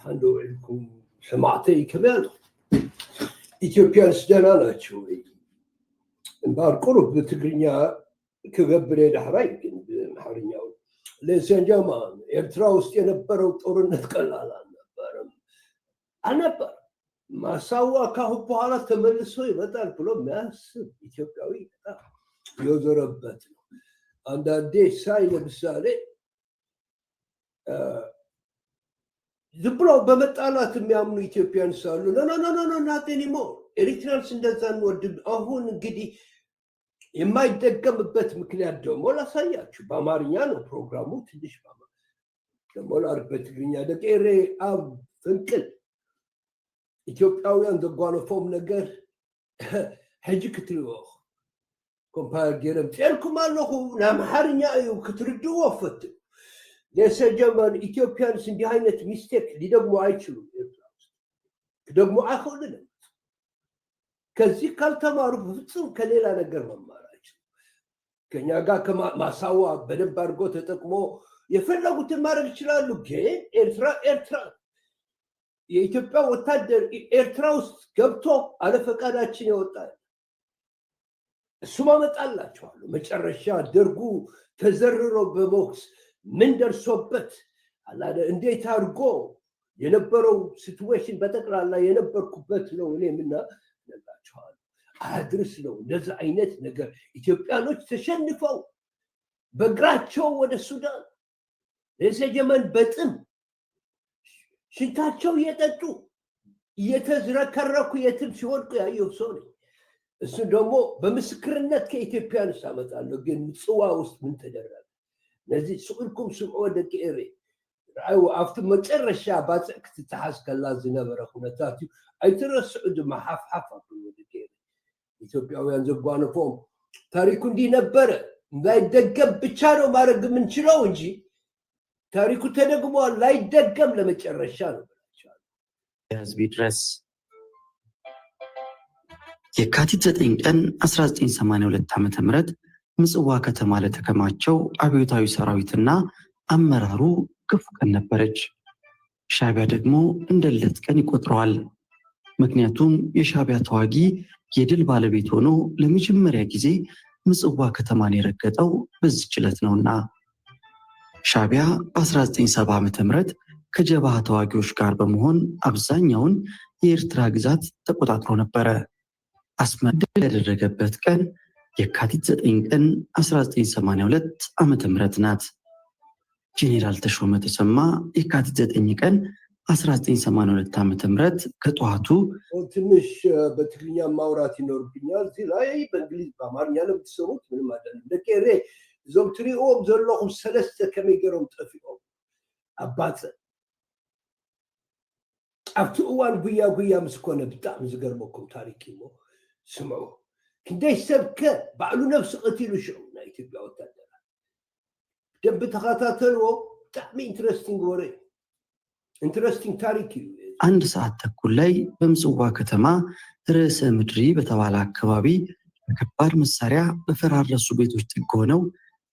عنده لكم سمعتي كمان إثيوبيا سدانا ناتشوي نبار قرب بتقرنيا كغبري دحراي بمحرنيا لسان جامان إرتراوس ينبرو طورنت قلالا نبرم أنا ما سوا كهو بحالا تملسو يمتال بلو ماسب إثيوبياوي يوزربت አንዳንዴ ሳይ ለምሳሌ ዝም ብሎ በመጣላት የሚያምኑ ኢትዮጵያን ሳሉ ኖ ናት ኤኒሞር ኤሪትሪያንስ እንደዛ እንወድም። አሁን እንግዲህ የማይደገምበት ምክንያት ደግሞ ላሳያችሁ። በአማርኛ ነው ፕሮግራሙ። ትንሽ ደግሞ ላድርግ በትግርኛ ደቄሬ አብ ፍንቅል ኢትዮጵያውያን ዘጓነፎም ነገር ሕጂ ክትሪዎ ኮምፓየር ገይረም ጤልኩም ኣለኹ ናምሓርኛ እዩ ክትርድዎ ፈት ለሰጀመን ኢትዮጵያንስ እንዲህ አይነት ሚስቴክ ሊደግሙ አይችሉም። ደግሞ አይሆንም። ከዚህ ካልተማሩ በፍጹም ከሌላ ነገር መማር አይችሉም። ከኛ ጋር ከማሳዋ በደንብ አድርጎ ተጠቅሞ የፈለጉትን ማድረግ ይችላሉ። ግን ኤርትራ የኢትዮጵያ ወታደር ኤርትራ ውስጥ ገብቶ አለፈቃዳችን ይወጣል። እሱ ማመጣላቸዋለሁ። መጨረሻ ደርጉ ተዘርሮ በቦክስ ምን ደርሶበት አላደ እንዴት አድርጎ የነበረው ሲቹዌሽን በጠቅላላ የነበርኩበት ነው። እኔ ምና ነግራቸዋለሁ። አድርስ ነው እንደዛ አይነት ነገር ኢትዮጵያኖች ተሸንፈው በእግራቸው ወደ ሱዳን ለሰጀመን በጥም ሽንታቸው እየጠጡ እየተዝረከረኩ የትም ሲወድቁ ያየሁ ሰው ነኝ። እሱ ደግሞ በምስክርነት ከኢትዮጵያንስ አመጣለሁ። ግን ምጽዋ ውስጥ ምን ተደረገ? ነዚህ ስኡልኩም ስምዖ ደቂኤሬ ራእዩ ኣብቲ መጨረሻ ባፅዕክቲ ተሓዝ ከላ ዝነበረ ኩነታት እዩ። ኣይትረስዑ ድማ ሓፍሓፍ ኣብሎ ደቂኤሬ ኢትዮጵያውያን ዘጓነፎም ታሪኩ እንዲህ ነበረ እንዳይደገም ብቻ ነው ማድረግ የምንችለው እንጂ ታሪኩ ተደግሟል ላይደገም ለመጨረሻ ነው ብላቸዋል። ህዝቢ ድረስ የካቲት 9 ቀን 1982 ዓ.ም ምጽዋ ከተማ ለተከማቸው አብዮታዊ ሰራዊትና አመራሩ ክፉ ቀን ነበረች። ሻዕቢያ ደግሞ እንደለት ቀን ይቆጥረዋል። ምክንያቱም የሻዕቢያ ተዋጊ የድል ባለቤት ሆኖ ለመጀመሪያ ጊዜ ምጽዋ ከተማን የረገጠው በዚህች ዕለት ነውና። ሻዕቢያ በ1970 ዓ.ም ከጀብሃ ተዋጊዎች ጋር በመሆን አብዛኛውን የኤርትራ ግዛት ተቆጣጥሮ ነበረ። አስመድል ያደረገበት ቀን የካቲት 9 ቀን 1982 ዓመተ ምህረት ናት። ጄኔራል ተሾመ ተሰማ የካቲት 9 ቀን 1982 ዓመተ ምህረት ከጠዋቱ ትንሽ በትግርኛ ማውራት ይኖርብኛል። እዚህ ላይ በእንግሊዝ በአማርኛ ነው የምትሰሙት። ምንም አይደለም። ደቄሬ እዞም ትሪኦም ዘለኹም ሰለስተ ከመይ ገይሮም ጠፊኦም ኣባፀ ኣብቲ እዋን ጉያ ምስ ኮነ ብጣዕሚ ዝገርመኩም ታሪክ እሞ ስምዑ። ክንደይ ሰብከ ባዕሉ ነፍሲ ቀቲሉ ሽዑ ናይ ኢትዮጵያ ወታደራት ደንብ ተኸታተልዎ። ብጣዕሚ ኢንትረስቲንግ ወሬ ኢንትረስቲንግ ታሪክ እዩ። 1 ሰዓት ተኩል ላይ በምጽዋ ከተማ ርዕሰ ምድሪ በተባለ አካባቢ በከባድ መሳሪያ በፈራረሱ ቤቶች ጥግ ሆነው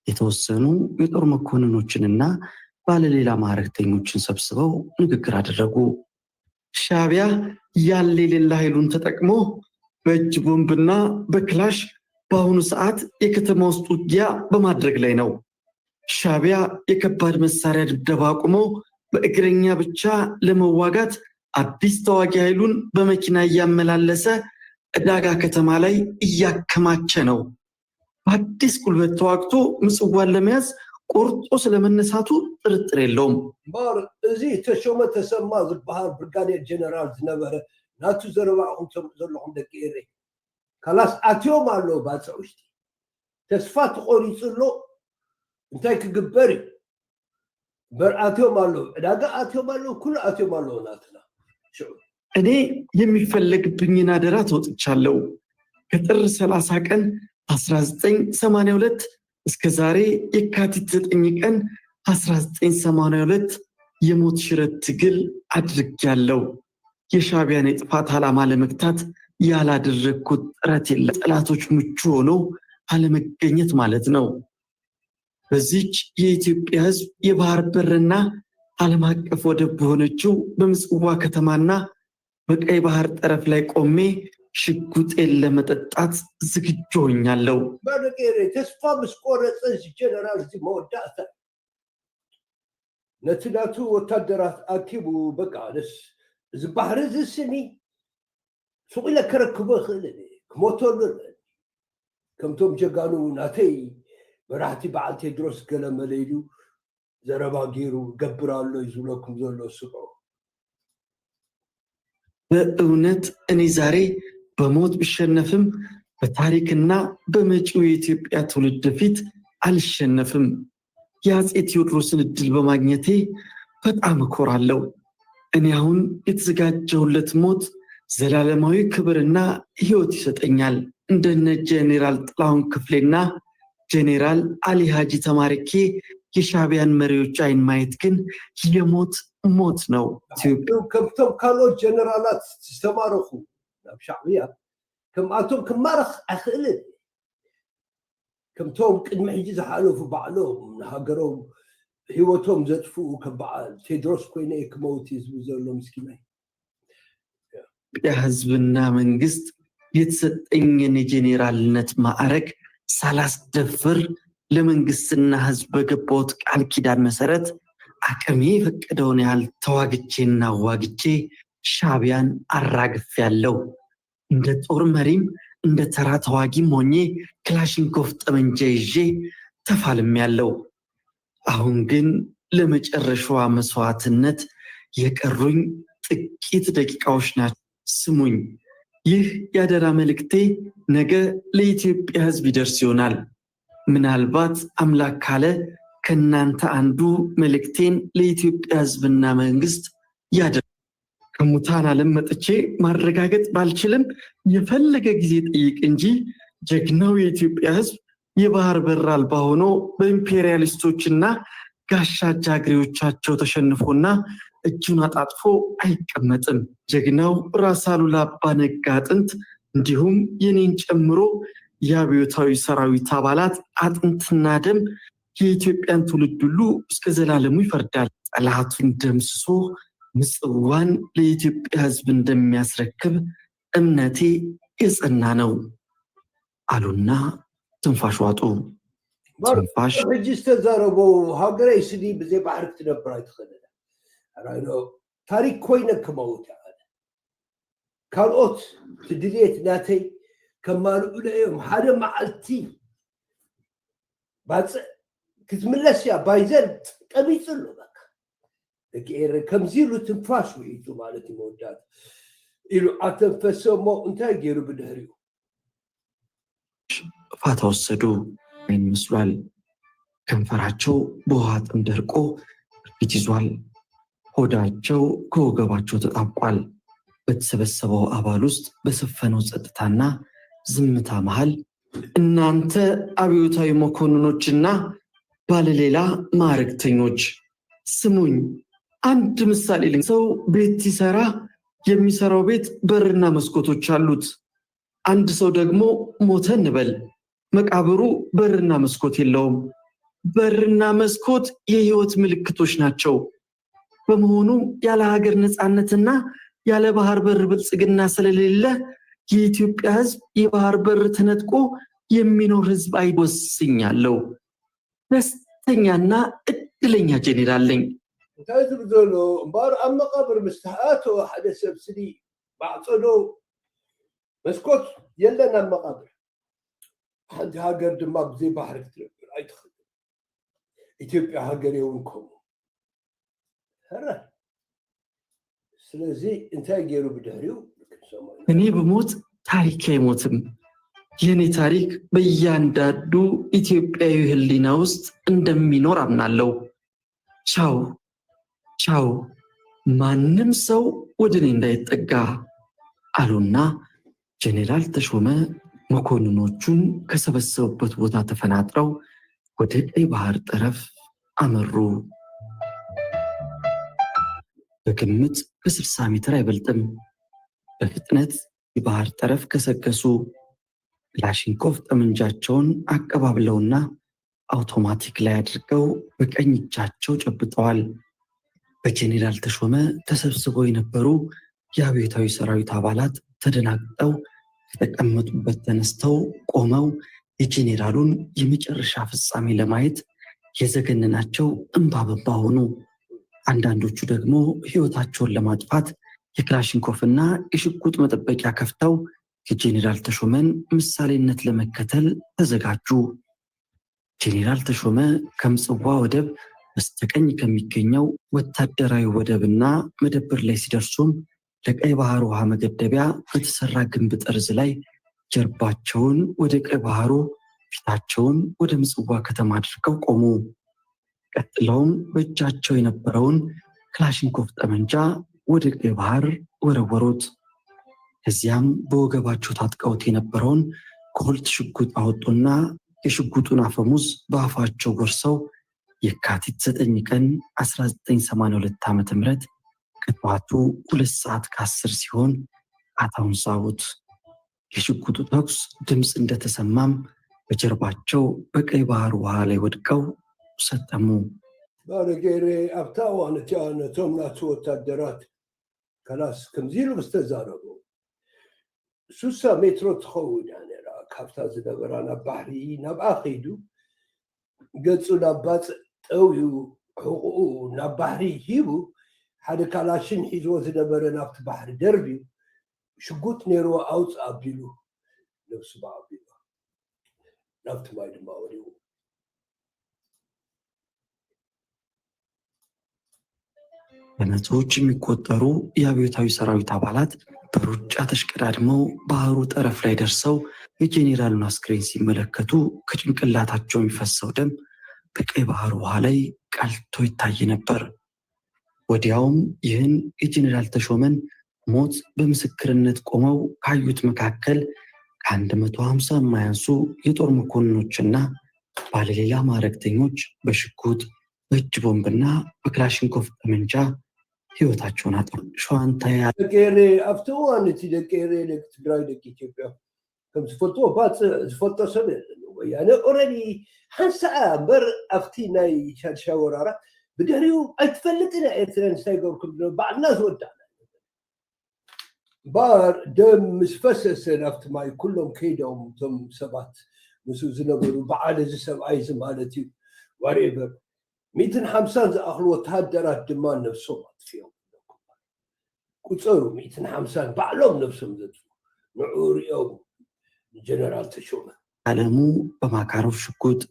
የተወሰኑ የጦር መኮንኖችንና ባለሌላ ማዕረግተኞችን ሰብስበው ንግግር አደረጉ። ሻዕቢያ ያለ የሌላ ኃይሉን ተጠቅሞ በእጅ ቦምብና በክላሽ በአሁኑ ሰዓት የከተማ ውስጥ ውጊያ በማድረግ ላይ ነው። ሻዕቢያ የከባድ መሳሪያ ድብደባ አቁሞ በእግረኛ ብቻ ለመዋጋት አዲስ ተዋጊ ኃይሉን በመኪና እያመላለሰ ዕዳጋ ከተማ ላይ እያከማቸ ነው። በአዲስ ጉልበት ተዋግቶ ምጽዋን ለመያዝ ቆርጦ ስለመነሳቱ ጥርጥር የለውም። ባር እዚ ተሾመ ተሰማ ዝበሃል ብርጋዴር ጀነራል ዝነበረ ናቱ ዘረባኹም ዘለኹም ደቂኤሬ ካላስ ኣትዮም ኣለዉ ባፅዕ ውሽጢ ተስፋ ተቆሪፅሎ እንታይ ክግበር እዩ በር ኣትዮም ኣለዉ ዕዳጋ ኣትዮም ኣለዉ ኩሉ ኣትዮም ኣለዉ ናትና ሽዑ እኔ የሚፈለግብኝን አደራ ተወጥቻለሁ። ከጥር 30 ቀን 1982 እስከ ዛሬ የካቲት 9 ቀን 1982 የሞት ሽረት ትግል አድርጌያለሁ። የሻዕቢያን የጥፋት ዓላማ ለመግታት ያላደረግኩት ጥረት የለም። ጠላቶች ምቹ ሆኖ አለመገኘት ማለት ነው። በዚች የኢትዮጵያ ሕዝብ የባህር በርና ዓለም አቀፍ ወደብ በሆነችው በምጽዋ ከተማና በቀይ ባህር ጠረፍ ላይ ቆሜ ሽጉጤን ለመጠጣት ዝግጁ ሆኛለሁ። ባደቀሬ ተስፋ ምስቆረጽ ጀነራል እዚ መወዳእታ ነትናቱ ወታደራት አኪቡ በቃ ደስ እዚ ባህር ዝስኒ ሱቂለ ከረክቦ ይኽእል ክሞተሉ ከምቶም ጀጋኑ ናተይ መራሕቲ በዓል ቴድሮስ ገለ መለይሉ ዘረባ ገይሩ ገብራሎ ይዝብለኩም ዘሎ ስቆ በእውነት እኔ ዛሬ በሞት ብሸነፍም በታሪክና በመጪው የኢትዮጵያ ትውልድ ፊት አልሸነፍም። የአፄ ቴዎድሮስን እድል በማግኘቴ በጣም እኮራለሁ። እኔ አሁን የተዘጋጀሁለት ሞት ዘላለማዊ ክብርና ሕይወት ይሰጠኛል። እንደነ ጄኔራል ጥላሁን ክፍሌና ጄኔራል አሊ ሃጂ ተማርኬ የሻዕቢያን መሪዎች አይን ማየት ግን የሞት ሞት ነው። ከምቶም ካልኦት ጀነራላት ዝተማረኹ ናብ ሻዕብያ ከምኣቶም ክማረኽ ኣይኽእልን። ከምቶም ቅድሚ ሕጂ ዝሓለፉ ባዕሎም ንሃገሮም ሂወቶም ዘጥፍኡ ከም በዓል ቴድሮስ ኮይነ ክመውት ዝብል ዘሎ ምስኪናይ የኢትዮጵያ ሕዝብና መንግስት የተሰጠኝን የጄኔራልነት ማዕረግ ሳላስደፍር ለመንግስትና ሕዝብ በገባሁት ቃል ኪዳን መሰረት አቅሜ የፈቀደውን ያህል ተዋግቼና ዋግቼ ሻዕቢያን አራግፌያለሁ። እንደ ጦር መሪም እንደ ተራ ተዋጊም ሆኜ ክላሽንኮቭ ጠመንጃ ይዤ ተፋልሜያለሁ። አሁን ግን ለመጨረሻዋ መስዋዕትነት የቀሩኝ ጥቂት ደቂቃዎች ናቸው። ስሙኝ፣ ይህ ያደራ መልእክቴ ነገ ለኢትዮጵያ ሕዝብ ይደርስ ይሆናል። ምናልባት አምላክ ካለ ከእናንተ አንዱ መልእክቴን ለኢትዮጵያ ሕዝብና መንግስት ያደርሳል። ከሙታን ዓለም መጥቼ ማረጋገጥ ባልችልም የፈለገ ጊዜ ጠይቅ እንጂ ጀግናው የኢትዮጵያ ሕዝብ የባህር በር አልባ ሆኖ በኢምፔሪያሊስቶችና ጋሻ ጃግሬዎቻቸው ተሸንፎና እጁን አጣጥፎ አይቀመጥም። ጀግናው ራስ አሉላ አባ ነጋ አጥንት እንዲሁም የኔን ጨምሮ የአብዮታዊ ሰራዊት አባላት አጥንትና ደም የኢትዮጵያን ትውልድ ሁሉ እስከ ዘላለሙ ይፈርዳል። ጠላቱን ደምስሶ ምጽዋን ለኢትዮጵያ ሕዝብ እንደሚያስረክብ እምነቴ የጸና ነው አሉና ትንፋሽ ዋጡ። ትንፋሽ ሕጂ ዝተዛረበው ሃገረይ ስኒ ብዘይ ባሕሪ ክትነብር ኣይትኽእልን። ታሪክ ኮይነ ክመውት ይኽእል ካልኦት ትድልየት ናተይ ከማልኡለ እዮም ሓደ መዓልቲ ባፅእ ክትምለስ እያ ባይዘር ቀቢፅሉ በቃ ደቂኤረ ከምዚ ኢሉ ትንፋሽ ውሒጡ ማለት እዩ መወዳት ኢሉ ኣተንፈሰ እሞ እንታይ ገይሩ ብድሕሪኡ ፋታ ወሰዱ። አይን መስሏል። ከንፈራቸው በውሃ ጥም ደርቆ እርግት ይዟል። ሆዳቸው ከወገባቸው ተጣብቋል። በተሰበሰበው አባል ውስጥ በሰፈነው ጸጥታና ዝምታ መሃል እናንተ አብዮታዊ መኮንኖችና ባለሌላ ማዕረግተኞች ስሙኝ፣ አንድ ምሳሌ ልንገር። ሰው ቤት ሲሰራ የሚሰራው ቤት በርና መስኮቶች አሉት። አንድ ሰው ደግሞ ሞተ እንበል፣ መቃብሩ በርና መስኮት የለውም። በርና መስኮት የህይወት ምልክቶች ናቸው። በመሆኑ ያለ ሀገር ነፃነትና ያለ ባህር በር ብልጽግና ስለሌለ የኢትዮጵያ ሕዝብ የባህር በር ተነጥቆ የሚኖር ሕዝብ አይወስኛለሁ። ደስተኛና እድለኛ ጄኔራል ነኝ። እንታይ ዝብል ዘሎ እምበር ኣብ መቃብር ምስ ተኣተወ ሓደ ሰብ ስኒ ባዕፀዶ መስኮት የለን ኣብ መቃብር። ሓንቲ ሃገር ድማ ብዘይ ባሕሪ ክትነብር ኣይትኽእልን። ኢትዮጵያ ሃገር የውን ከምኡ ረ ስለዚ እንታይ ገይሩ ብድሕሪኡ እኔ ብሞት ታሪክ አይሞትም። የኔ ታሪክ በእያንዳንዱ ኢትዮጵያዊ ሕሊና ውስጥ እንደሚኖር አምናለሁ። ቻው ቻው፣ ማንም ሰው ወደ እኔ እንዳይጠጋ አሉና ጄኔራል ተሾመ መኮንኖቹን ከሰበሰቡበት ቦታ ተፈናጥረው ወደ ቀይ ባህር ጠረፍ አመሩ። በግምት ከ60 ሜትር አይበልጥም። በፍጥነት የባህር ጠረፍ ከሰከሱ። ክላሽንኮቭ ጠመንጃቸውን አቀባብለውና አውቶማቲክ ላይ አድርገው በቀኝ እጃቸው ጨብጠዋል። በጄኔራል ተሾመ ተሰብስበው የነበሩ የአብዮታዊ ሰራዊት አባላት ተደናግጠው ከተቀመጡበት ተነስተው ቆመው የጄኔራሉን የመጨረሻ ፍጻሜ ለማየት የዘገነናቸው እንባ በንባ ሆኑ። አንዳንዶቹ ደግሞ ሕይወታቸውን ለማጥፋት የክላሽንኮፍና የሽጉጥ መጠበቂያ ከፍተው የጄኔራል ተሾመን ምሳሌነት ለመከተል ተዘጋጁ። ጄኔራል ተሾመ ከምጽዋ ወደብ በስተቀኝ ከሚገኘው ወታደራዊ ወደብና መደብር ላይ ሲደርሱም ለቀይ ባህር ውሃ መገደቢያ በተሰራ ግንብ ጠርዝ ላይ ጀርባቸውን ወደ ቀይ ባህሩ ፊታቸውን ወደ ምጽዋ ከተማ አድርገው ቆሙ። ቀጥለውም በእጃቸው የነበረውን ክላሽንኮቭ ጠመንጃ ወደ ቀይ ባህር ወረወሩት። ከዚያም በወገባቸው ታጥቀውት የነበረውን ኮልት ሽጉጥ አወጡና የሽጉጡን አፈሙዝ በአፋቸው ጎርሰው የካቲት 9 ቀን 1982 ዓ.ም ከጠዋቱ 2 ሰዓት ከ10 ሲሆን ቃታውን ሳቡት። የሽጉጡ ተኩስ ድምፅ እንደተሰማም በጀርባቸው በቀይ ባህር ውሃ ላይ ወድቀው ሰጠሙ። ባረጌሬ ኣብታ እዋን እቲኣ ነቶም ናቱ ወታደራት ከላስ ከምዚ ኢሉ ዝተዛረቡ 60 ሜትሮ ትኸውን እያ ነይራ ካብታ ዝነበራ ናብ ባሕሪ ናብኣ ኸይዱ ገፁ ናብ ባፅእ ጠውዩ ሕቑኡ ናብ ባሕሪ ሂቡ ሓደ ካላሽን ሒዝዎ ዝነበረ ናብቲ ባሕሪ ደርቢዩ ሽጉጥ ነይርዎ ኣውፅ ኣቢሉ ነብሱ ኣቢሉ ናብቲ ማይ ድማ ወዲቡ። በመቶዎች የሚቆጠሩ የአብዮታዊ ሰራዊት አባላት በሩጫ ተሽቀዳድመው ባህሩ ጠረፍ ላይ ደርሰው የጄኔራሉን አስክሬን ሲመለከቱ ከጭንቅላታቸው የሚፈሰው ደም በቀይ ባህር ውሃ ላይ ቀልቶ ይታይ ነበር። ወዲያውም ይህን የጄኔራል ተሾመን ሞት በምስክርነት ቆመው ካዩት መካከል ከ150 የማያንሱ የጦር መኮንኖችና ባለሌላ ማዕረግተኞች በሽጉጥ በእጅ ቦምብና በክላሽንኮቭ ጠመንጃ ሕይወታቸውን አጡ። ሸዋንታያ ደቄሬ ኣብቲ እዋን እቲ ደቄሬ ደቂ ትግራይ ደቂ ኢትዮጵያ ከም ዝፈልጥዎ ባፅእ ዝፈልጦ ሰብ ወያነ ኦልሬዲ ሓንሳኣ እምበር ኣብቲ ናይ ሻድሻይ ወራራ ብድሕሪኡ ኣይትፈልጥን ኤርትራ እንታይ ገርኩም ባዕልና ዝወዳእና ባር ደም ምስ ፈሰሰ ናብቲ ማይ ኩሎም ከይዶም እቶም ሰባት ምስ ዝነበሩ በዓል እዚ ሰብኣይ እዚ ማለት እዩ ዋሬቨር 150 ዝኣኽሉ ወታደራት ድማ ነብሶም ኣጥፊኦም ቁፀሩ 150 ባዕሎም ነብሶም ዘጥፉ ንዑ ሪኦም ጀነራል ተሾመ ዓለሙ በማካሮቭ ሽጉጥ፣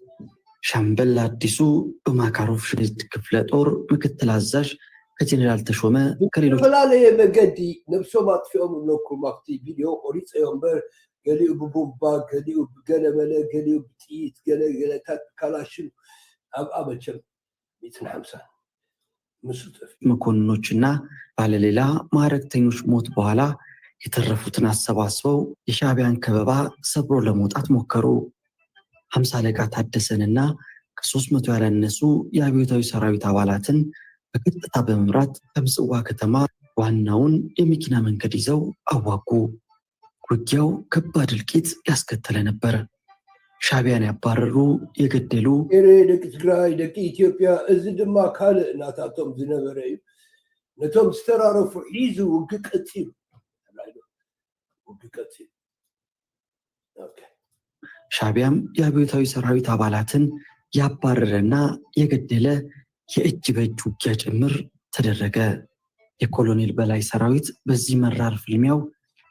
ሻምበል አዲሱ በማካሮቭ ሽጉጥ ክፍለ ጦር ምክትል አዛዥ ከጀነራል ተሾመ ከሌሎችፈላለየ መገዲ ነብሶም ኣጥፊኦም ኣለኩም ኣብቲ ቪድዮ ቆሪፀዮም በር ገሊኡ ብቡምባ ገሊኡ ብገለመለ ገሊኡ ብጥይት ገለገለታት ካላሽን ኣብኣ መቸም 150 መኮንኖችና ባለሌላ ማዕረግተኞች ሞት በኋላ የተረፉትን አሰባስበው የሻዕቢያን ከበባ ሰብሮ ለመውጣት ሞከሩ። 50 አለቃ ታደሰንና ከ300 ያላነሱ የአብዮታዊ ሰራዊት አባላትን በቀጥታ በመምራት ከምጽዋ ከተማ ዋናውን የመኪና መንገድ ይዘው አዋጉ። ውጊያው ከባድ እልቂት ያስከተለ ነበር። ሻዕቢያን ያባረሩ የገደሉ ደቂ ትግራይ ደቂ ኢትዮጵያ እዚ ድማ ካልእ እናታቶም ዝነበረ እዩ ነቶም ዝተራረፉ ሒዙ ውግ ቀፂሉ ሻዕቢያም የአብዮታዊ ሰራዊት አባላትን ያባረረና የገደለ የእጅ በእጅ ውጊያ ጭምር ተደረገ። የኮሎኔል በላይ ሰራዊት በዚህ መራር ፍልሚያው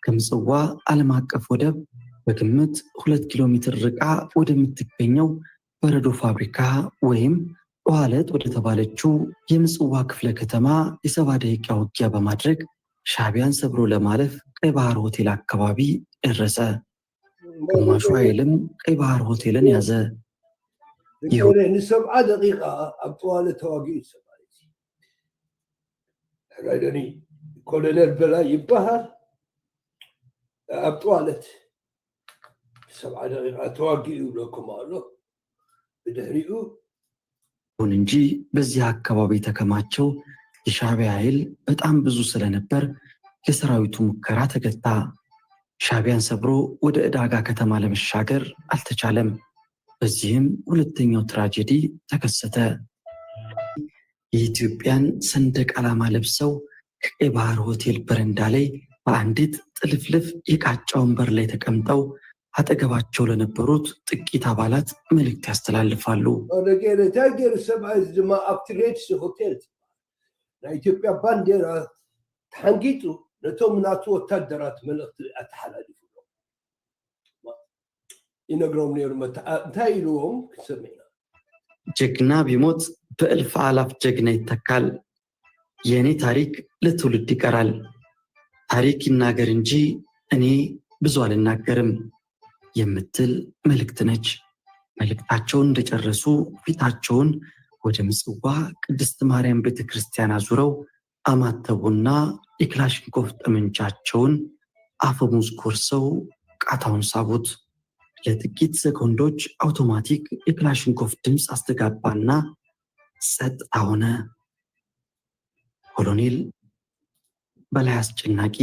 ከምጽዋ ዓለም አቀፍ ወደብ በግምት 2 ኪሎ ሜትር ርቃ ወደምትገኘው በረዶ ፋብሪካ ወይም ዋለት ወደ ተባለችው የምጽዋ ክፍለ ከተማ የ7 ደቂቃ ውጊያ በማድረግ ሻዕቢያን ሰብሮ ለማለፍ ቀይ ባህር ሆቴል አካባቢ ደረሰ። ግማሹ ኃይልም ቀይ ባህር ሆቴልን ያዘ። ንሰብዓ ደቂቃ ኣብ ጠዋለት ተዋጊኡ ይሰማል። ራይደኒ ኮሎኔል በላይ ይበሃል ኣብ ጠዋለት 7 ደቂቃ ተዋጊኡ ለኩም ኣሎ ብድሕሪኡ ይሁን እንጂ በዚህ አካባቢ የተከማቸው የሻዕቢያ ኃይል በጣም ብዙ ስለነበር የሰራዊቱ ሙከራ ተገታ። ሻዕቢያን ሰብሮ ወደ ዕዳጋ ከተማ ለመሻገር አልተቻለም። በዚህም ሁለተኛው ትራጀዲ ተከሰተ። የኢትዮጵያን ሰንደቅ ዓላማ ለብሰው ከቀይ ባህር ሆቴል በረንዳ ላይ በአንዲት ጥልፍልፍ የቃጫ ወንበር ላይ ተቀምጠው አጠገባቸው ለነበሩት ጥቂት አባላት መልእክት ያስተላልፋሉ። ኢትዮጵያ ባንዲራ ታንጊጡ ነቶም ናቱ ወታደራት መልእክት አተሐላልፉ ይነግረውም ነሩ እንታይ ኢሉዎም ክሰሚና ጀግና ቢሞት በእልፍ አላፍ ጀግና ይተካል። የእኔ ታሪክ ለትውልድ ይቀራል። ታሪክ ይናገር እንጂ እኔ ብዙ አልናገርም የምትል መልእክት ነች። መልእክታቸውን እንደጨረሱ ፊታቸውን ወደ ምጽዋ ቅድስት ማርያም ቤተክርስቲያን አዙረው አማተቡና የክላሽንኮቭ ጠመንጃቸውን አፈሙዝ ኮርሰው ቃታውን ሳቡት። ለጥቂት ሰኮንዶች አውቶማቲክ የክላሽንኮቭ ድምፅ አስተጋባና ጸጥታ ሆነ። ኮሎኔል በላይ አስጨናቂ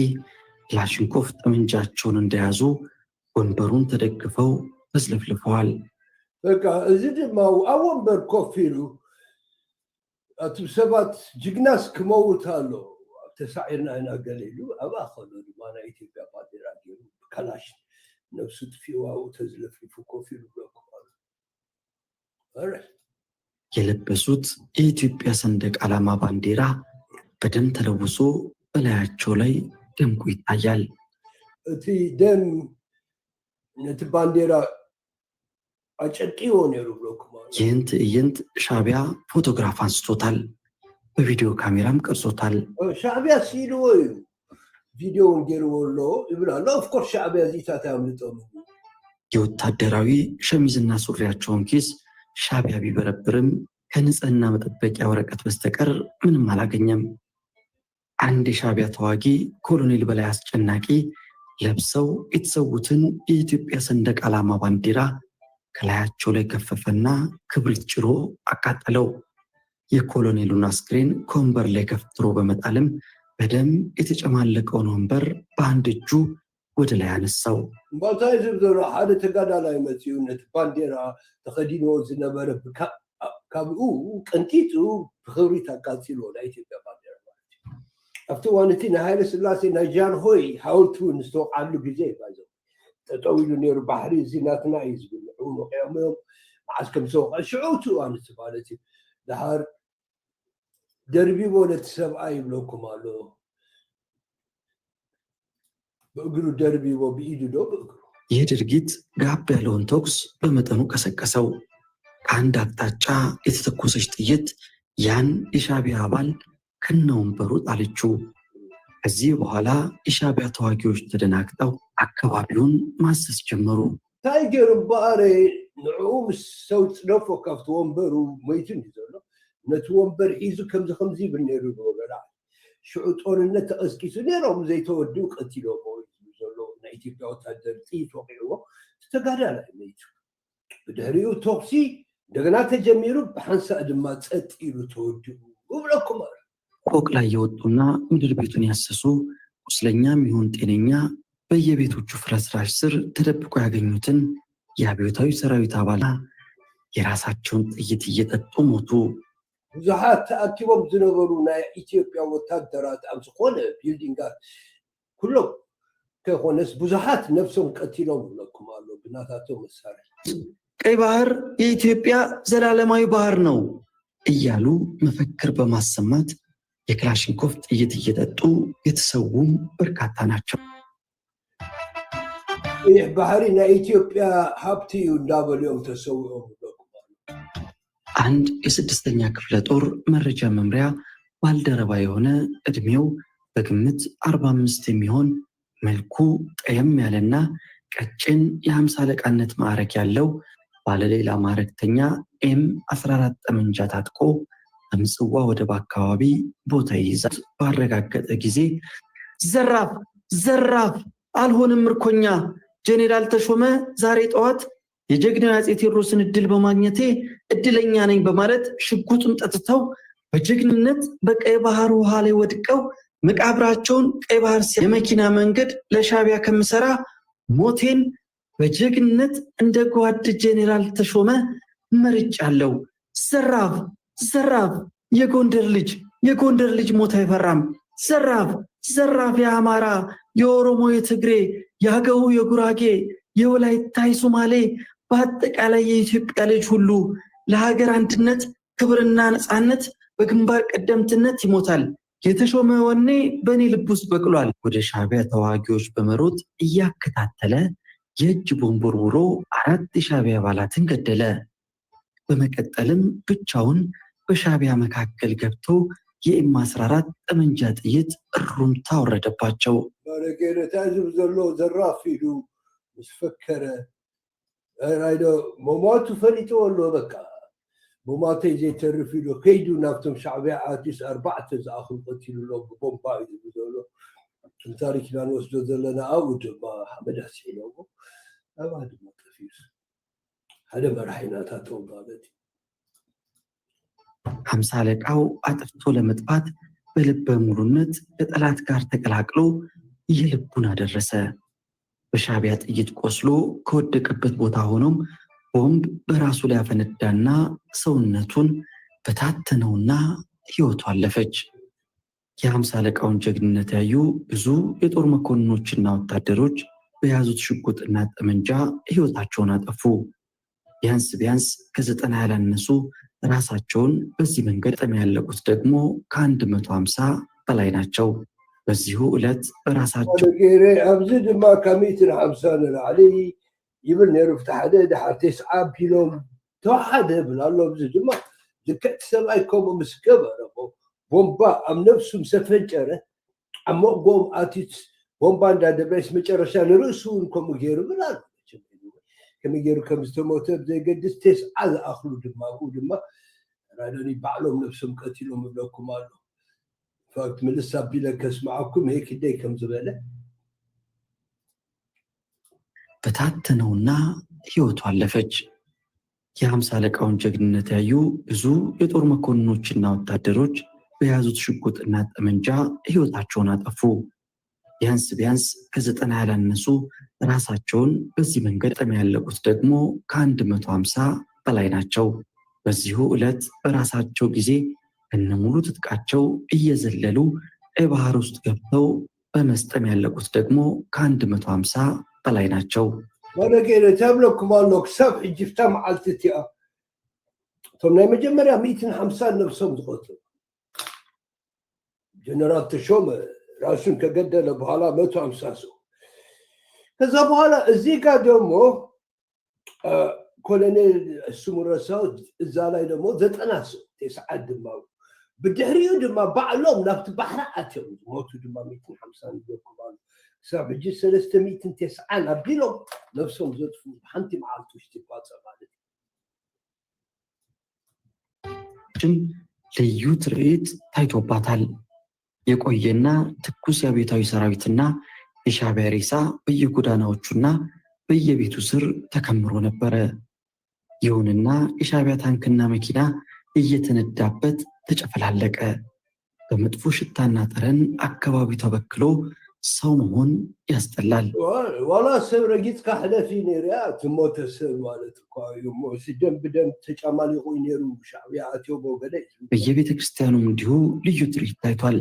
ክላሽንኮቭ ጠመንጃቸውን እንደያዙ ወንበሩን ተደግፈው ተስለፍልፈዋል። በቃ እዚህ ድማ ኣብ ወንበር ኮፍ ኢሉ እቲ ሰባት ጅግናስ ክመውት ኣሎ ተሳዒርና ኢና ገሊሉ ኣብኣ ከሎ ድማ ናይ ኢትዮጵያ ባንዴራ ገይሩ ብከላሽ ነፍሱ ጥፊዋው ተዝለፍልፉ ኮፍ ኢሉ የለበሱት የኢትዮጵያ ሰንደቅ ዓላማ ባንዲራ በደም ተለውሶ በላያቸው ላይ ደምቆ ይታያል። እቲ ደም ነቲ ባንዲራ አጨቂዮ ነሩ ብሎክማ ይህን ትዕይንት ሻዕቢያ ፎቶግራፍ አንስቶታል፣ በቪዲዮ ካሜራም ቀርጾታል። ሻዕቢያ ሲልዎ እዩ ቪዲዮውን ገይርዎሎ ይብላሉ። ኦፍኮርስ ሻዕቢያ ዚታት ያምልጦም የወታደራዊ ሸሚዝና ሱሪያቸውን ኪስ ሻዕቢያ ቢበረብርም ከንጽህና መጠበቂያ ወረቀት በስተቀር ምንም አላገኘም። አንድ የሻዕቢያ ተዋጊ ኮሎኔል በላይ አስጨናቂ ለብሰው የተሰዉትን የኢትዮጵያ ሰንደቅ ዓላማ ባንዲራ ከላያቸው ላይ ከፈፈና ክብሪት ጭሮ አቃጠለው። የኮሎኔሉን አስክሬን ከወንበር ላይ ከፍትሮ በመጣልም በደም የተጨማለቀውን ወንበር በአንድ እጁ ወደ ላይ አነሳው። ባታይ ዝብዘሮ ሓደ ተጋዳላይ መፅኡ ነቲ ባንዲራ ተኸዲንዎ ዝነበረ ካብኡ ቀንጢጡ ብክብሪት አቃፂልዎ ናይ ኢትዮጵያ ባንዲራ ማለት እዩ። ኣብቲ እዋን እቲ ናይ ሃይለ ስላሴ ናይ ጃንሆይ ሓወልቲ እውን ዝተወቅዓሉ ግዜ ባይዞ ጠጠው ኢሉ ነይሩ። ባሕሪ እዚ ናትና እዩ ዝብል ንዑ ወቂዖሞም መዓዝ ከም ዝተወቅዐ ሽዑቱ እዋን እቲ ማለት እዩ። ድሓር ደርቢቦ ነቲ ሰብኣይ ይብለኩም ኣሎ በእግሩ ደርቢቦ ብኢዱ ዶ በእግሩ። ይህ ድርጊት ጋብ ያለውን ተኩስ በመጠኑ ቀሰቀሰው። ከአንድ አቅጣጫ የተተኮሰች ጥይት ያን የሻዕቢያ አባል ከነወንበሩ ጣለችው። ከዚህ በኋላ የሻዕቢያ ተዋጊዎች ተደናግጠው አካባቢውን ማሰስ ጀመሩ። እንታይ ገይሩ በአረ ንዕኡ ምስ ሰው ፅደፎ ካብቲ ወንበሩ ሞይቱን እዩ ዘሎ ነቲ ወንበር ሒዙ ከምዚ ይብል ነይሩ ዝበላ ሽዑ ጦርነት ተቐስቂሱ ነይሮም ዘይተወድኡ ቀቲሎሞ ዘሎ ናይ ኢትዮጵያ ወታደር ጥይት ወቂዕዎ ተጋዳላይ ሞይቱ። ብድሕሪኡ ተኩሲ እንደገና ተጀሚሩ ብሓንሳእ ድማ ፀጥ ኢሉ ተወድኡ ብብለኩም ፎቅ ላይ የወጡና ምድር ቤቱን ያሰሱ ቁስለኛም ይሁን ጤነኛ በየቤቶቹ ፍርስራሽ ስር ተደብቆ ያገኙትን የአብዮታዊ ሰራዊት አባላት የራሳቸውን ጥይት እየጠጡ ሞቱ። ብዙሓት ተኣኪቦም ዝነበሩ ናይ ኢትዮጵያ ወታደራት ኣብ ዝኾነ ቢልዲንጋት ኩሎም ከይኮነስ ብዙሓት ነፍሶም ቀቲሎም ብለኩም ኣሎ ብናታቶም መሳርሒ። ቀይ ባህር የኢትዮጵያ ዘላለማዊ ባህር ነው እያሉ መፈክር በማሰማት የክላሽንኮቭ ጥይት እየጠጡ የተሰዉም በርካታ ናቸው። ይህ ባህሪ ናይ ኢትዮጵያ ሀብቲ እዩ እንዳበልዮም ተሰውኦም ብለኩም ኣሎ። አንድ የስድስተኛ ክፍለ ጦር መረጃ መምሪያ ባልደረባ የሆነ እድሜው በግምት 45 የሚሆን መልኩ ጠየም ያለና ቀጭን የ50 አለቃነት ማዕረግ ያለው ባለሌላ ማዕረግተኛ M14 ጠመንጃ ታጥቆ በምጽዋ ወደብ አካባቢ ቦታ ይይዛል ባረጋገጠ ጊዜ ዘራፍ ዘራፍ አልሆንም ምርኮኛ ጄኔራል ተሾመ ዛሬ ጠዋት የጀግናው አፄ ቴዎድሮስን እድል በማግኘቴ እድለኛ ነኝ በማለት ሽጉጡን ጠጥተው በጀግንነት በቀይ ባህር ውሃ ላይ ወድቀው መቃብራቸውን ቀይ ባህር የመኪና መንገድ ለሻዕቢያ ከምሰራ ሞቴን በጀግንነት እንደ ጓድ ጄኔራል ተሾመ መርጫለሁ። ዘራፍ ዘራፍ የጎንደር ልጅ ሞት አይፈራም። ዘራፍ ዘራፍ! የአማራ፣ የኦሮሞ፣ የትግሬ፣ የአገው፣ የጉራጌ፣ የወላይታ፣ የሶማሌ በአጠቃላይ የኢትዮጵያ ልጅ ሁሉ ለሀገር አንድነት ክብርና ነፃነት በግንባር ቀደምትነት ይሞታል። የተሾመ ወኔ በእኔ ልብ ውስጥ በቅሏል። ወደ ሻዕቢያ ተዋጊዎች በመሮጥ እያከታተለ የእጅ ቦምብ ወርውሮ 4 የሻዕቢያ አባላትን ገደለ። በመቀጠልም ብቻውን በሻዕቢያ መካከል ገብቶ የኤም14 ጠመንጃ ጥይት እሩምታ ወረደባቸው። ዘራፍ ሂዱ ምስፈከረ መሟቱ ፈሊጦ ኣሎ በቃ مماتي زي ترفيلو كيدو نافتم شعبية عاتيس 4 زاخل قتلوا ببومباي بزولو تاريخ لان وسدو ذلنا أود ما حمد حسين أبعد ما تفيس هذا مرحينات هاتون قالتي 50 አለቃው አጥፍቶ ለመጥፋት በልበ ሙሉነት ከጠላት ጋር ተቀላቅሎ የልቡን አደረሰ። በሻዕቢያ ጥይት ቆስሎ ከወደቀበት ቦታ ሆኖም ቦምብ በራሱ ላይ አፈነዳና ሰውነቱን በታተነውና ሕይወቱ አለፈች። የ50 አለቃውን ጀግንነት ያዩ ብዙ የጦር መኮንኖችና ወታደሮች በያዙት ሽጉጥና ጠመንጃ ሕይወታቸውን አጠፉ። ቢያንስ ከ90 ያላነሱ ራሳቸውን በዚህ መንገድ ያለቁት ደግሞ ከ150 በላይ ናቸው። በዚሁ ዕለት ራሳቸው ኣብዚ ድማ ከሚትን 50 ላዕሊ يبل نيرو فتحده دحر 9 كيلو توحد بلالو بزي جما دكت سماي كوم مسكبر بومبا ام نفسه مسفنجره ام قوم اتيت بومبا عند دبرش مጨረሻ ለርሱን ኮም ገይሩ ብላል ከመገሩ ከምስተሞተ ዘይ ገድስ 9 አخلو ድማ ራዳኒ ባዕሎም ነፍስም ቀትሎም ብለኩም አሉ ፋክት መልሳ ቢለከስ ማዕኩም ሄክ ደይ ከም ዝበለ በታተነውና ሕይወቱ አለፈች። የ50 አለቃውን ጀግንነት ያዩ ብዙ የጦር መኮንኖችና ወታደሮች በያዙት ሽጉጥና ጠመንጃ ሕይወታቸውን አጠፉ። ቢያንስ ከ90 ያላነሱ ራሳቸውን በዚህ መንገድ ያለቁት ደግሞ ከ150 በላይ ናቸው። በዚሁ ዕለት በራሳቸው ጊዜ ከነሙሉ ትጥቃቸው እየዘለሉ ባህር ውስጥ ገብተው በመስጠም ያለቁት ደግሞ ከ150 በላይ ናቸው። ወለገለ ተብለኩም አሎክ ሰብ እጅፍታ ማዓልትቲያ ቶም ናይ መጀመሪያ 150 ነፍሶም ዝቆትሉ ጀነራል ተሾመ ራሱን ከገደለ በኋላ 150 ሰው ከዛ በኋላ እዚህ ጋር ደግሞ ኮሎኔል ስሙረሳው እዛ ላይ ደግሞ 90 ሰው ተሰዓድ ድማ ብድሕሪኡ ድማ ባዕሎም ናብቲ ባሕሪ ኣትዮም ሞቱ ድማ 150 ዝቆትሉ ساب جي 390 أبيلو نفسهم زدفوا حنتي مع التوشتيبات سبالت ልዩ ትርኢት ታይቶባታል። የቆየና ትኩስ የአብዮታዊ ሰራዊትና የሻዕቢያ ሬሳ በየጎዳናዎቹና በየቤቱ ስር ተከምሮ ነበረ። ይሁንና የሻዕቢያ ታንክና መኪና እየተነዳበት ተጨፈላለቀ። በመጥፎ ሽታና ጠረን አካባቢው ተበክሎ ሰው መሆን ያስጠላል። ዋላ ሰብ ረጊት ካህለፊ ነሪያ ትሞተ ሰብ ማለት እኮ ሲደም በደም ተጫማሊቁ ነሩ ሻዕቢያ አትዮ በገደ በየቤተ ክርስቲያኑም እንዲሁ ልዩ ትርኢት ታይቷል።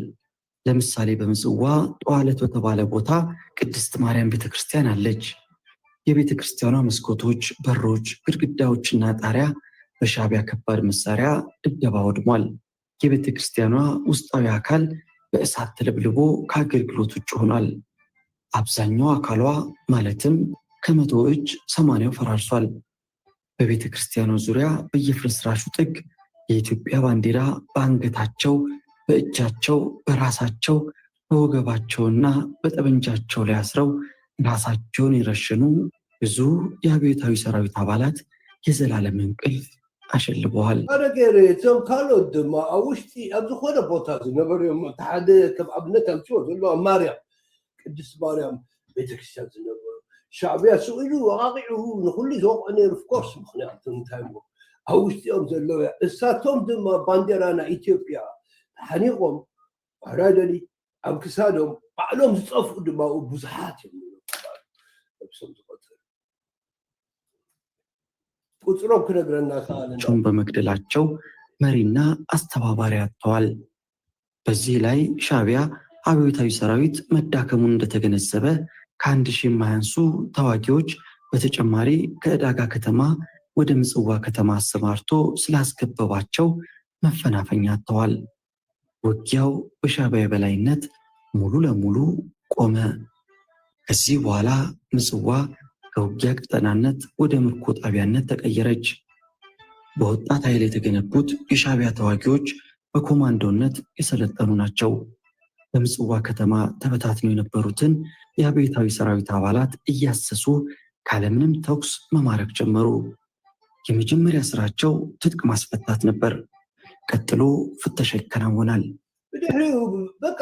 ለምሳሌ በምጽዋ ጠዋለት በተባለ ቦታ ቅድስት ማርያም ቤተ ክርስቲያን አለች። የቤተ ክርስቲያኗ መስኮቶች፣ በሮች፣ ግድግዳዎችና ጣሪያ በሻዕቢያ ከባድ መሳሪያ ድብደባ ወድሟል። የቤተ ክርስቲያኗ ውስጣዊ አካል በእሳት ተለብልቦ ከአገልግሎት ውጭ ሆኗል። አብዛኛው አካሏ ማለትም ከ100 እጅ 80 ፈራርሷል። በቤተ ክርስቲያኗ ዙሪያ በየፍርስራሹ ጥግ የኢትዮጵያ ባንዲራ በአንገታቸው፣ በእጃቸው፣ በራሳቸው፣ በወገባቸውና በጠመንጃቸው ላይ አስረው ራሳቸውን የረሸኑ ብዙ የአብዮታዊ ሰራዊት አባላት የዘላለም እንቅልፍ አሸልበዋል። አረገሬ ቶም ካልኦት ድማ ኣብ ውሽጢ ኣብ ዝኾነ ቦታ ዝነበሩ እዮም። ሓደ ከም ኣብነት ኣምፅኦ ዘሎ ማርያም ቅድስት ማርያም ቤተክርስትያን ዝነበሩ ሻዕቢያ ስኢሉ ወቃቂዑ ንኩሉ ዘውቅዖ ነይሩ ፍኮርስ ምክንያቱ እንታይ ሞ ኣብ ውሽጢኦም ዘለዎ እሳቶም ድማ ባንዴራ ናይ ኢትዮጵያ ሓኒቆም ሕራደሊ ኣብ ክሳዶም ባዕሎም ዝፀፍኡ ድማ ብዙሓት እዮም ነብሶም ዝቆተሉ ቁፅሮም ክነግረና ካለ በመግደላቸው መሪና አስተባባሪ አጥተዋል። በዚህ ላይ ሻዕቢያ አብዮታዊ ሰራዊት መዳከሙን እንደተገነዘበ ከ1000 የማያንሱ ተዋጊዎች በተጨማሪ ከዕዳጋ ከተማ ወደ ምጽዋ ከተማ አሰማርቶ ስላስገበባቸው መፈናፈኛ አጥተዋል። ውጊያው በሻዕቢያ የበላይነት ሙሉ ለሙሉ ቆመ። ከዚህ በኋላ ምጽዋ ከውጊያ ቀጠናነት ወደ ምርኮ ጣቢያነት ተቀየረች። በወጣት ኃይል የተገነቡት የሻዕቢያ ተዋጊዎች በኮማንዶነት የሰለጠኑ ናቸው። በምጽዋ ከተማ ተበታትነው የነበሩትን የአብዮታዊ ሰራዊት አባላት እያሰሱ ካለምንም ተኩስ መማረክ ጀመሩ። የመጀመሪያ ስራቸው ትጥቅ ማስፈታት ነበር። ቀጥሎ ፍተሻ ይከናወናል። በቃ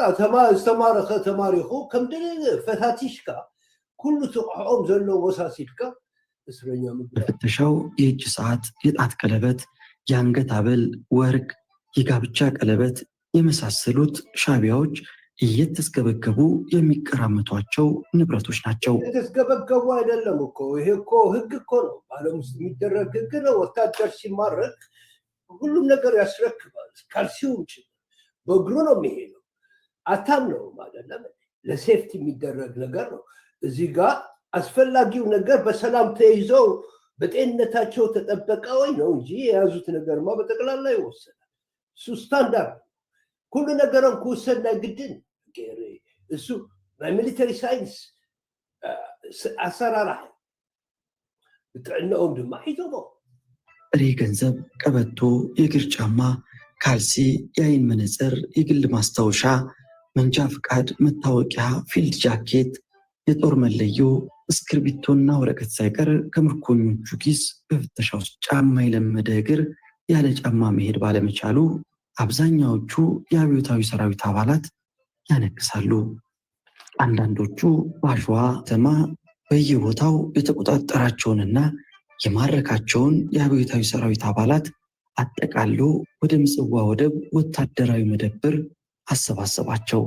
ዝተማረኸ ተማሪኹ ከምደለ ፈታቲሽካ ኩሉ ትቕሕኦም ዘሎ ወሳሲድካ እስረኛ በፍተሻው የእጅ ሰዓት፣ የጣት ቀለበት፣ የአንገት ሐብል፣ ወርቅ፣ የጋብቻ ቀለበት የመሳሰሉት ሻዕቢያዎች እየተስገበገቡ የሚቀራመቷቸው ንብረቶች ናቸው። የተስገበገቡ አይደለም እኮ ይሄ እኮ ህግ እኮ ነው። በዓለም ውስጥ የሚደረግ ህግ ነው። ወታደር ሲማረክ ሁሉም ነገር ያስረክባል። ካልሲውም ጭምር በእግሩ ነው የሚሄደው። አታም ነው ማለት ለሴፍቲ የሚደረግ ነገር ነው። እዚህ ጋር አስፈላጊው ነገር በሰላም ተይዘው በጤንነታቸው ተጠበቀ ወይ ነው እንጂ የያዙት ነገርማ በጠቅላላ ይወሰዳል። እሱ ስታንዳርድ ኩሉ ነገርን ክውሰድና ግድን እሱ ናይ ሚሊተሪ ሳይንስ አሰራራህ ብጥዕንኦም ድማ ሒዞሞ ጥሬ ገንዘብ፣ ቀበቶ፣ የእግር ጫማ፣ ካልሲ፣ የአይን መነጽር፣ የግል ማስታወሻ፣ መንጃ ፍቃድ፣ መታወቂያ፣ ፊልድ ጃኬት፣ የጦር መለዮ፣ እስክርቢቶና ወረቀት ሳይቀር ከምርኮኞቹ ኪስ በፍተሻ ውስጥ ጫማ የለመደ እግር ያለ ጫማ መሄድ ባለመቻሉ አብዛኛዎቹ የአብዮታዊ ሰራዊት አባላት ያነክሳሉ። አንዳንዶቹ በአሸዋ ከተማ በየቦታው የተቆጣጠራቸውንና የማረካቸውን የአብዮታዊ ሰራዊት አባላት አጠቃሎ ወደ ምጽዋ ወደብ ወታደራዊ መደብር አሰባሰባቸው።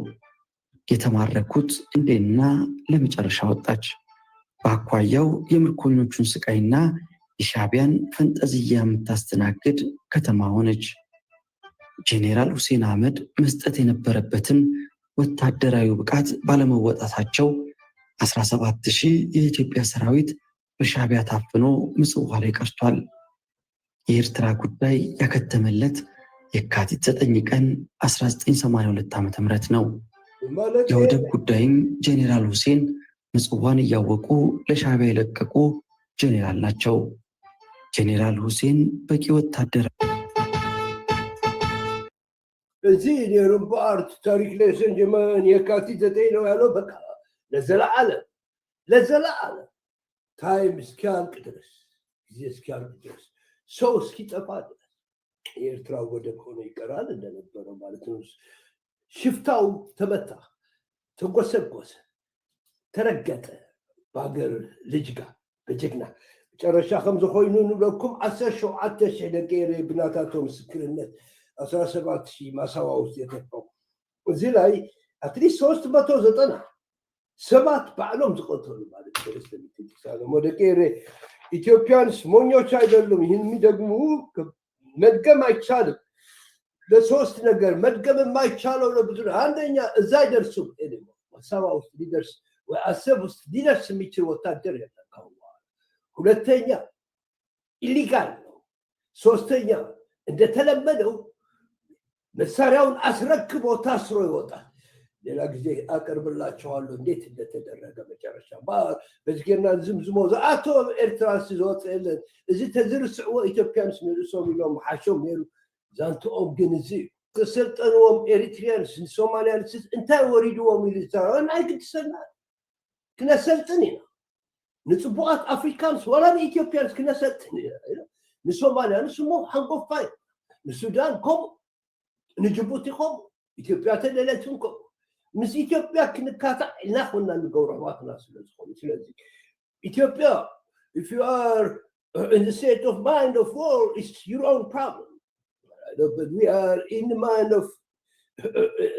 የተማረኩት እንዴና ለመጨረሻ ወጣች። በአኳያው የምርኮኞቹን ስቃይና የሻዕቢያን ፈንጠዝያ የምታስተናግድ ከተማ ሆነች። ጄኔራል ሁሴን አህመድ መስጠት የነበረበትን ወታደራዊ ብቃት ባለመወጣታቸው 17,000 የኢትዮጵያ ሰራዊት በሻዕቢያ ታፍኖ ምጽዋ ላይ ቀርቷል። የኤርትራ ጉዳይ ያከተመለት የካቲት 9 ቀን 1982 ዓ.ም ነው። የወደብ ጉዳይም ጄኔራል ሁሴን ምጽዋን እያወቁ ለሻዕቢያ የለቀቁ ጄኔራል ናቸው። ጄኔራል ሁሴን በቂ ወታደር እዚህ የሩምባርት ታሪክ ላይ ስንጀመን የካቲት 9 ነው ያለው። በቃ ለዘለዓለም ታይም እስኪያልቅ ድረስ ጊዜ እስኪያልቅ ድረስ ሰው እስኪጠፋ ድረስ የኤርትራ ወደብ ሆኖ ይቀራል እንደነበረው ማለት ነው። ሽፍታው ተመታ፣ ተጎሰጎሰ፣ ተረገጠ በሀገር ልጅ ጋር በጀግና መጨረሻ ከምዚ ኮይኑ ንብለኩም 17,000 ደቂ ብናታቶ ምስክርነት 17,000 ማሳዋ ውስጥ የተፋው እዚህ ላይ አትሊስት 390 ሰባት ባዕሎም ዝቆተሉ ማለት ነው። ደቂ ኢትዮጵያንስ ሞኞች አይደሉም። ይህን የሚደግሙ መድገም አይቻልም። ለሶስት ነገር መድገም የማይቻለው ለብዙ አንደኛ እዛ አይደርሱም። ማሳዋ ውስጥ ሊደርስ ወይ አሰብ ውስጥ ሊደርስ የሚችል ወታደር የለም። ሁለተኛ ኢሊጋል ነው። ሶስተኛ እንደተለመደው መሳሪያውን አስረክቦ ታስሮ ይወጣል። ሌላ ጊዜ አቀርብላችኋለሁ እንዴት እንደተደረገ መጨረሻ በዝጌና ዝምዝሞ ዝኣቶ ኤርትራ ዝወፅአለን እዚ ተዝርስዕዎ ኢትዮጵያንስ ንርእሶም ኢሎም ሓሾም ነይሩ። ዛንትኦም ግን እዚ ተሰልጠንዎም ኤሪትሪያንስ ሶማልያንስ እንታይ ወሪድዎም ኢሉ ዝዛረበን ኣይግድሰና ክነሰልጥን ኢና ንፅቡቃት ኣፍሪካንስ ዋላ ንኢትዮጵያንስ ክነሰልጥን ኢና ንሶማልያንስ እሞ ሓንጎፋ ንሱዳን ከምኡ ንጅቡቲ ከምኡ ኢትዮጵያ ተደለትን ከምኡ ምስ ኢትዮጵያ ክንካታዕ ኢልና ኮና ንገብሮ ኣሕዋትና ስለዝኾኑ ስለዚ ኢትዮጵያ if you are in the state of mind of war it's your own problem. But we are in the mind of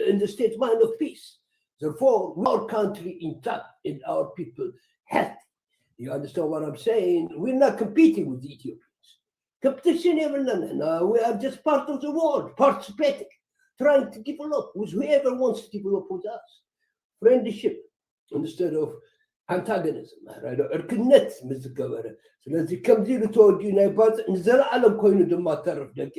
in the state mind of peace. Therefore, our country intact and our people healthy. You understand what I'm saying? We're not competing with the Ethiopians. competition we are just part of the world, participating, trying to develop with whoever wants to develop with us. Friendship instead of antagonism. እርክነት ምዝገበረ ስለዚህ ከምዚ ልተወዲዩ ናይ ባፅ ንዘለዓለም ኮይኑ ድማ ተርፍ ደቂ